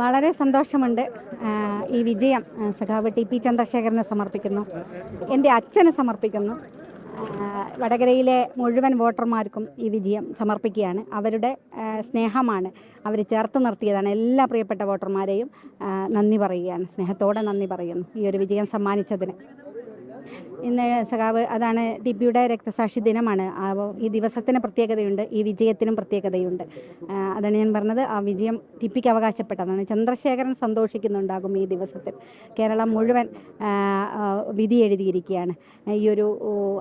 വളരെ സന്തോഷമുണ്ട്. ഈ വിജയം സഖാവ് ടി പി ചന്ദ്രശേഖരന് സമർപ്പിക്കുന്നു, എൻ്റെ അച്ഛന് സമർപ്പിക്കുന്നു. വടകരയിലെ മുഴുവൻ വോട്ടർമാർക്കും ഈ വിജയം സമർപ്പിക്കുകയാണ്. അവരുടെ സ്നേഹമാണ്, അവർ ചേർത്ത് നിർത്തിയതാണ്. എല്ലാ പ്രിയപ്പെട്ട വോട്ടർമാരെയും നന്ദി പറയുകയാണ്, സ്നേഹത്തോടെ നന്ദി പറയുന്നു ഈ ഒരു വിജയം സമ്മാനിച്ചതിന്. ഇന്ന് സഖാവ് അതാണ് ടി പിയുടെ രക്തസാക്ഷി ദിനമാണ്. ഈ ദിവസത്തിന് പ്രത്യേകതയുണ്ട്, ഈ വിജയത്തിനും പ്രത്യേകതയുണ്ട്. അതാണ് ഞാൻ പറഞ്ഞത്, ആ വിജയം ടി പിക്ക് അവകാശപ്പെട്ടതാണ്. ചന്ദ്രശേഖരൻ സന്തോഷിക്കുന്നുണ്ടാകും ഈ ദിവസത്തിൽ. കേരളം മുഴുവൻ വിധി എഴുതിയിരിക്കുകയാണ്. ഈ ഒരു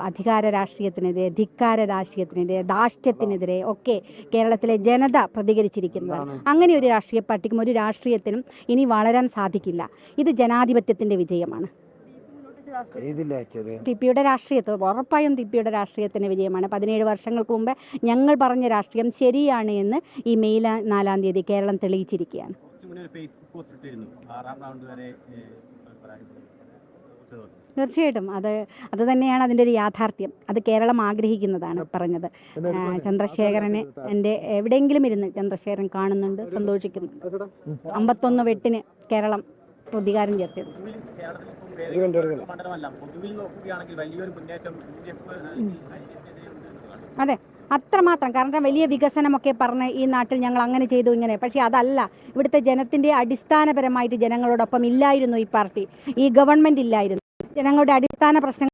അധികാര രാഷ്ട്രീയത്തിനെതിരെ, ധിക്കാര രാഷ്ട്രീയത്തിനെതിരെ, ധാർഷ്ട്യത്തിനെതിരെ ഒക്കെ കേരളത്തിലെ ജനത പ്രതികരിച്ചിരിക്കുന്നതാണ്. അങ്ങനെ ഒരു രാഷ്ട്രീയ പാർട്ടിക്കും ഒരു രാഷ്ട്രീയത്തിനും ഇനി വളരാൻ സാധിക്കില്ല. ഇത് ജനാധിപത്യത്തിൻ്റെ വിജയമാണ്. ടി പിയുടെ രാഷ്ട്രീയത്തിൽ ഉറപ്പായും ടി പിയുടെ രാഷ്ട്രീയത്തിന് വിജയമാണ്. 17 വർഷങ്ങൾക്ക് മുമ്പ് ഞങ്ങൾ പറഞ്ഞ രാഷ്ട്രീയം ശരിയാണ് എന്ന് ഈ മെയ് 4-ാം തീയതി കേരളം തെളിയിച്ചിരിക്കുകയാണ്. തീർച്ചയായിട്ടും അത് തന്നെയാണ് അതിൻ്റെ ഒരു യാഥാർത്ഥ്യം. അത് കേരളം ആഗ്രഹിക്കുന്നതാണ് പറഞ്ഞത്. ചന്ദ്രശേഖരന് എൻ്റെ എവിടെയെങ്കിലും ഇരുന്ന് ചന്ദ്രശേഖരൻ കാണുന്നുണ്ട്, സന്തോഷിക്കുന്നുണ്ട്. 51 വെട്ടിന് കേരളം പ്രതികാരം ചേർത്തത്. അതെ, അത്രമാത്രം. കാരണം വലിയ വികസനമൊക്കെ പറഞ്ഞ് ഈ നാട്ടിൽ ഞങ്ങൾ അങ്ങനെ ചെയ്തു ഇങ്ങനെ, പക്ഷേ അതല്ല. ഇവിടുത്തെ ജനത്തിൻ്റെ അടിസ്ഥാനപരമായിട്ട് ജനങ്ങളോടൊപ്പം ഇല്ലായിരുന്നു ഈ പാർട്ടി, ഈ ഗവൺമെൻറ് ഇല്ലായിരുന്നു. ജനങ്ങളുടെ അടിസ്ഥാന പ്രശ്നങ്ങൾ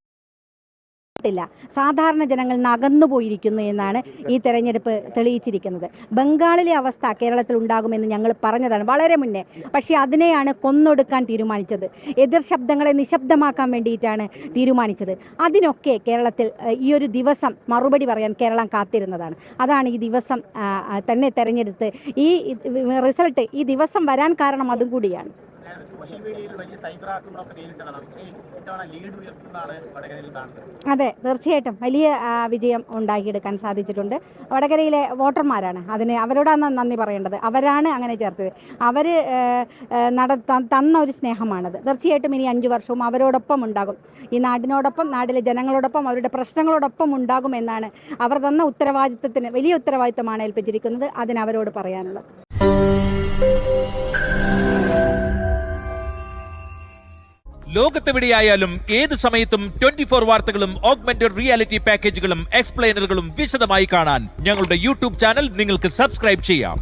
ില്ല സാധാരണ ജനങ്ങൾ നകന്നുപോയിരിക്കുന്നു എന്നാണ് ഈ തെരഞ്ഞെടുപ്പ് തെളിയിച്ചിരിക്കുന്നത്. ബംഗാളിലെ അവസ്ഥ കേരളത്തിൽ ഉണ്ടാകുമെന്ന് ഞങ്ങൾ പറഞ്ഞതാണ് വളരെ മുന്നേ. പക്ഷേ അതിനെയാണ് കൊന്നൊടുക്കാൻ തീരുമാനിച്ചത്. എതിർ ശബ്ദങ്ങളെ നിശബ്ദമാക്കാൻ വേണ്ടിയിട്ടാണ് തീരുമാനിച്ചത്. അതിനൊക്കെ കേരളത്തിൽ ഈ ഒരു ദിവസം മറുപടി പറയാൻ കേരളം കാത്തിരുന്നതാണ്. അതാണ് ഈ ദിവസം തന്നെ തെരഞ്ഞെടുത്ത് ഈ റിസൾട്ട് ഈ ദിവസം വരാൻ കാരണം അതും കൂടിയാണ്. അതെ, തീർച്ചയായിട്ടും വലിയ വിജയം ഉണ്ടാക്കിയെടുക്കാൻ സാധിച്ചിട്ടുണ്ട്. വടകരയിലെ വോട്ടർമാരാണ് അതിന്, അവരോടാണ് നന്ദി പറയേണ്ടത്. അവരാണ് അങ്ങനെ ചേർത്തത്. അവർ തന്ന ഒരു സ്നേഹമാണത്. തീർച്ചയായിട്ടും ഇനി 5 വർഷവും അവരോടൊപ്പം ഉണ്ടാകും. ഈ നാടിനോടൊപ്പം, നാട്ടിലെ ജനങ്ങളോടൊപ്പം, അവരുടെ പ്രശ്നങ്ങളോടൊപ്പം ഉണ്ടാകും എന്നാണ് അവർ തന്ന ഉത്തരവാദിത്തത്തിന് വലിയ ഉത്തരവാദിത്തമാണ് ഏൽപ്പിച്ചിരിക്കുന്നത്. അതിന് അവരോട് പറയാനുള്ളത്. ലോകത്തെവിടെയായാലും ഏത് സമയത്തും 24 വാർത്തകളും ഓഗ്മെന്റഡ് റിയാലിറ്റി പാക്കേജുകളും എക്സ്പ്ലെയിനറുകളും വിശദമായി കാണാൻ ഞങ്ങളുടെ യൂട്യൂബ് ചാനൽ നിങ്ങൾക്ക് സബ്സ്ക്രൈബ് ചെയ്യാം.